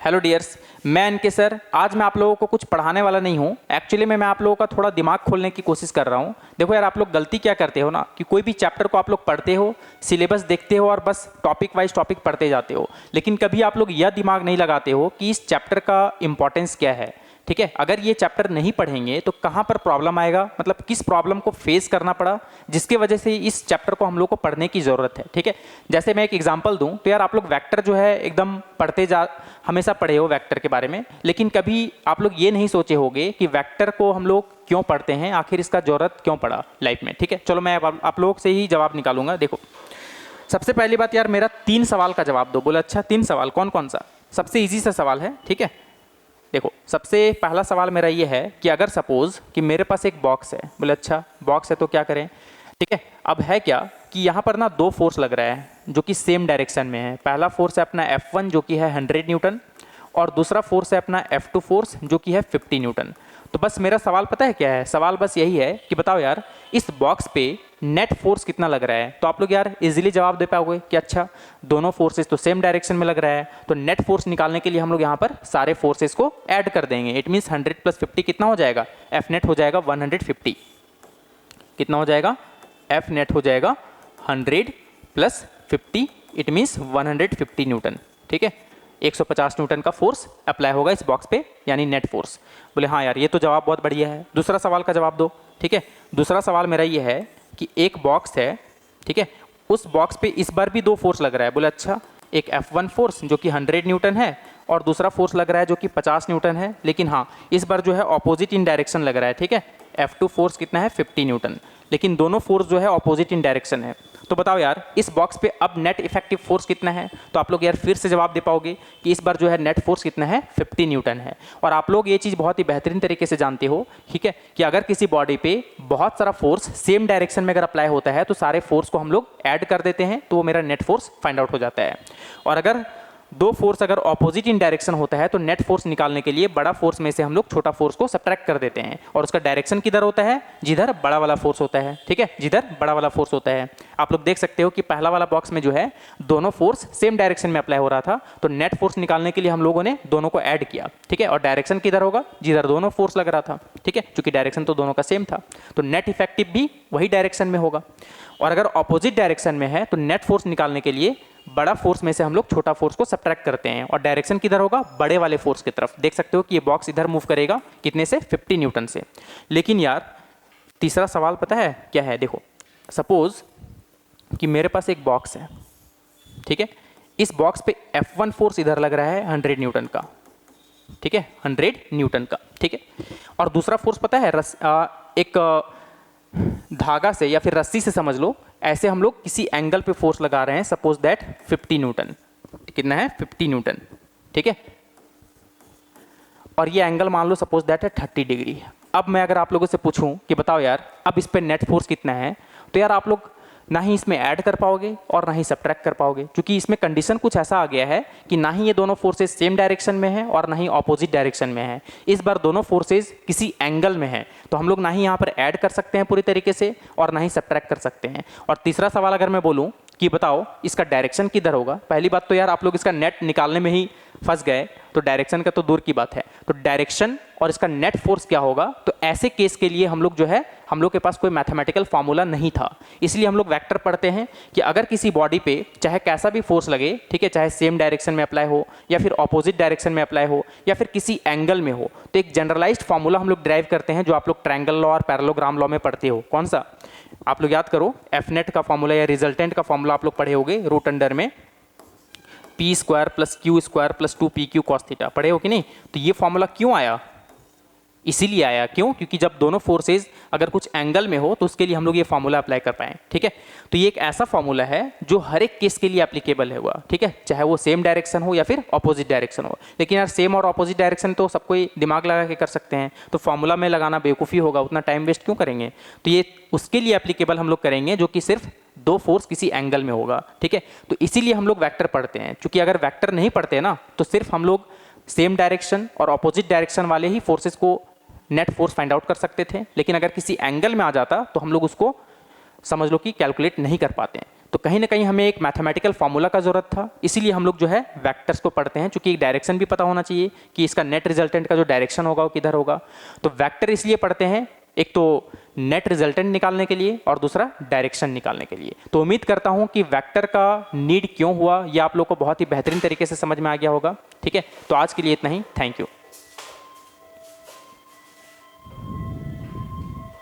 Hello dears, मैं इनके sir. आज मैं आप लोगों को कुछ पढ़ाने वाला नहीं हूँ। एक्चुअली मैं आप लोगों का थोड़ा दिमाग खोलने की कोशिश कर रहा हूँ। देखो यार, आप लोग गलती क्या करते हो ना कि कोई भी चैप्टर को आप लोग पढ़ते हो, सिलेबस देखते हो और बस टॉपिक वाइज टॉपिक पढ़ते जाते हो, लेकिन कभी आप लोग यह दिमाग नहीं लगाते हो कि इस चैप्टर का इंपॉर्टेंस क्या है। ठीक है, अगर ये चैप्टर नहीं पढ़ेंगे तो कहाँ पर प्रॉब्लम आएगा, मतलब किस प्रॉब्लम को फेस करना पड़ा जिसके वजह से इस चैप्टर को हम लोग को पढ़ने की ज़रूरत है। ठीक है, जैसे मैं एक एग्जांपल दूं तो यार आप लोग वेक्टर जो है एकदम पढ़ते जा, हमेशा पढ़े हो वेक्टर के बारे में, लेकिन कभी आप लोग ये नहीं सोचे होंगे कि वेक्टर को हम लोग क्यों पढ़ते हैं, आखिर इसका ज़रूरत क्यों पड़ा लाइफ में। ठीक है, चलो मैं आप लोग से ही जवाब निकालूंगा। देखो, सबसे पहली बात यार, मेरा 3 सवाल का जवाब दो। बोले अच्छा 3 सवाल, कौन कौन सा? सबसे ईजी सा सवाल है। ठीक है, देखो सबसे पहला सवाल मेरा ये है कि अगर सपोज कि मेरे पास एक बॉक्स है। बोले अच्छा बॉक्स है तो क्या करें? ठीक है, अब है क्या कि यहाँ पर ना 2 फोर्स लग रहा है जो कि सेम डायरेक्शन में है। पहला फोर्स है अपना F1 जो कि है 100 न्यूटन और दूसरा फोर्स है अपना F2 फोर्स जो कि है 50 न्यूटन। तो बस मेरा सवाल पता है क्या है? सवाल बस यही है कि बताओ यार, इस बॉक्स पे नेट फोर्स कितना लग रहा है। तो आप लोग यार इजीली जवाब दे पाओगे कि अच्छा दोनों फोर्सेस तो सेम डायरेक्शन में लग रहा है, तो नेट फोर्स निकालने के लिए हम लोग यहाँ पर सारे फोर्सेस को ऐड कर देंगे। इट मीन्स 100 + 50 कितना हो जाएगा? F नेट हो जाएगा 150। कितना हो जाएगा? F नेट हो जाएगा 100 + 50, इट मीन्स 150 न्यूटन। ठीक है, 150 न्यूटन का फोर्स अप्लाई होगा इस बॉक्स पे, यानी नेट फोर्स। बोले हाँ यार, ये तो जवाब बहुत बढ़िया है। दूसरा सवाल का जवाब दो। ठीक है, दूसरा सवाल मेरा ये है कि एक बॉक्स है, ठीक है, उस बॉक्स पे इस बार भी 2 फोर्स लग रहा है। बोले अच्छा, एक F1 फोर्स जो कि 100 न्यूटन है और दूसरा फोर्स लग रहा है जो कि 50 न्यूटन है, लेकिन हाँ इस बार जो है ऑपोजिट इन डायरेक्शन लग रहा है। ठीक है, F2 फोर्स कितना है? 50 न्यूटन, लेकिन दोनों फोर्स जो है ऑपोजिट इन डायरेक्शन है। तो बताओ यार, इस बॉक्स पे अब नेट इफेक्टिव फोर्स कितना है? तो आप लोग यार फिर से जवाब दे पाओगे कि इस बार जो है नेट फोर्स कितना है? 50 न्यूटन है। और आप लोग ये चीज़ बहुत ही बेहतरीन तरीके से जानते हो, ठीक है, कि अगर किसी बॉडी पे बहुत सारा फोर्स सेम डायरेक्शन में अगर अप्लाई होता है तो सारे फोर्स को हम लोग ऐड कर देते हैं, तो वो मेरा नेट फोर्स फाइंड आउट हो जाता है। और अगर 2 फोर्स अगर ऑपोजिट इन डायरेक्शन होता है तो नेट फोर्स निकालने के लिए बड़ा फोर्स में से हम लोग छोटा फोर्स को सब्ट्रैक्ट कर देते हैं, और उसका डायरेक्शन किधर होता है? जिधर बड़ा वाला फोर्स होता है। ठीक है, जिधर बड़ा वाला फोर्स होता है। आप लोग देख सकते हो कि पहला वाला बॉक्स में जो है दोनों फोर्स सेम डायरेक्शन में अप्लाई हो रहा था, तो नेट फोर्स निकालने के लिए हम लोगों ने दोनों को ऐड किया। ठीक है, और डायरेक्शन किधर होगा? जिधर दोनों फोर्स लग रहा था। ठीक है, क्योंकि डायरेक्शन तो दोनों का सेम था, तो नेट इफेक्टिव भी वही डायरेक्शन में होगा। और अगर ऑपोजिट डायरेक्शन में है तो नेट फोर्स निकालने के लिए बड़ा फोर्स में से हम लोग छोटा फोर्स को सब्ट्रैक्ट करते हैं, और डायरेक्शन किधर होगा? बड़े वाले फोर्स की तरफ। देख सकते हो कि ये बॉक्स इधर मूव करेगा, कितने से? 50 न्यूटन से। लेकिन यार तीसरा सवाल पता है क्या है? देखो सपोज कि मेरे पास एक बॉक्स है, ठीक है, इस बॉक्स पे F1 फोर्स इधर लग रहा है 100 न्यूटन का। ठीक है, 100 न्यूटन का। ठीक है, और दूसरा फोर्स पता है एक धागा से या फिर रस्सी से समझ लो, ऐसे हम लोग किसी एंगल पे फोर्स लगा रहे हैं, सपोज दैट 50 न्यूटन। कितना है? 50 न्यूटन। ठीक है, और ये एंगल मान लो सपोज दैट है 30 डिग्री। अब मैं अगर आप लोगों से पूछूं कि बताओ यार अब इस पे नेट फोर्स कितना है, तो यार आप लोग ना ही इसमें ऐड कर पाओगे और ना ही सब्ट्रैक्ट कर पाओगे, क्योंकि इसमें कंडीशन कुछ ऐसा आ गया है कि ना ही ये दोनों फोर्सेस सेम डायरेक्शन में है और ना ही ऑपोजिट डायरेक्शन में है। इस बार दोनों फोर्सेस किसी एंगल में है, तो हम लोग ना ही यहाँ पर ऐड कर सकते हैं पूरी तरीके से और ना ही सब्ट्रैक्ट कर सकते हैं। और तीसरा सवाल अगर मैं बोलूँ कि बताओ इसका डायरेक्शन किधर होगा, पहली बात तो यार आप लोग इसका नेट निकालने में ही फंस गए, तो डायरेक्शन का तो दूर की बात है। तो डायरेक्शन और इसका नेट फोर्स क्या होगा, तो ऐसे केस के लिए हम लोग जो है, हम लोग के पास कोई मैथमेटिकल फार्मूला नहीं था, इसलिए हम लोग वेक्टर पढ़ते हैं कि अगर किसी बॉडी पे चाहे कैसा भी फोर्स लगे, ठीक है, चाहे सेम डायरेक्शन में अप्लाई हो या फिर ऑपोजिट डायरेक्शन में अप्लाई हो या फिर किसी एंगल में हो, तो एक जनरलाइज्ड फार्मूला हम लोग ड्राइव करते हैं जो आप लोग ट्रायंगल लॉ और पैरेललोग्राम लॉ में पढ़ते हो। कौन सा? आप लोग याद करो, F नेट का फार्मूला या रिजल्टेंट का फार्मूला आप लोग पढ़े होगे, रूट अंडर में P² + Q² + 2PQ cos theta. पढ़े हो कि नहीं? तो ये फॉर्मूला क्यों आया? इसीलिए आया। क्यों? क्योंकि जब दोनों फोर्सेज अगर कुछ एंगल में हो तो उसके लिए हम लोग ये फॉर्मूला अप्लाई कर पाएं। ठीक है, तो ये एक ऐसा फॉर्मूला है जो हर एक केस के लिए एप्लीकेबल है हुआ। ठीक है, चाहे वो सेम डायरेक्शन हो या फिर ऑपोजिट डायरेक्शन हो। लेकिन यार सेम और ऑपोजिट डायरेक्शन तो सब कोई दिमाग लगा के कर सकते हैं, तो फॉर्मूला में लगाना बेवकूफ़ी होगा, उतना टाइम वेस्ट क्यों करेंगे। तो ये उसके लिए एप्लीकेबल हम लोग करेंगे जो कि सिर्फ 2 फोर्स किसी एंगल में होगा। ठीक है, तो इसीलिए हम लोग वेक्टर पढ़ते हैं, क्योंकि अगर वेक्टर नहीं पढ़ते ना तो सिर्फ हम लोग सेम डायरेक्शन और ऑपोजिट डायरेक्शन वाले ही फोर्सेस को नेट फोर्स फाइंड आउट कर सकते थे, लेकिन अगर किसी एंगल में आ जाता तो हम लोग उसको समझ लो कि कैलकुलेट नहीं कर पाते हैं। तो कहीं ना कहीं हमें एक मैथमेटिकल फार्मूला का ज़रूरत था, इसीलिए हम लोग जो है वेक्टर्स को पढ़ते हैं, क्योंकि एक डायरेक्शन भी पता होना चाहिए कि इसका नेट रिजल्टेंट का जो डायरेक्शन होगा वो किधर होगा। तो वेक्टर इसलिए पढ़ते हैं, एक तो नेट रिजल्टेंट निकालने के लिए और दूसरा डायरेक्शन निकालने के लिए। तो उम्मीद करता हूं कि वेक्टर का नीड क्यों हुआ ये आप लोग को बहुत ही बेहतरीन तरीके से समझ में आ गया होगा। ठीक है, तो आज के लिए इतना ही। Thank you.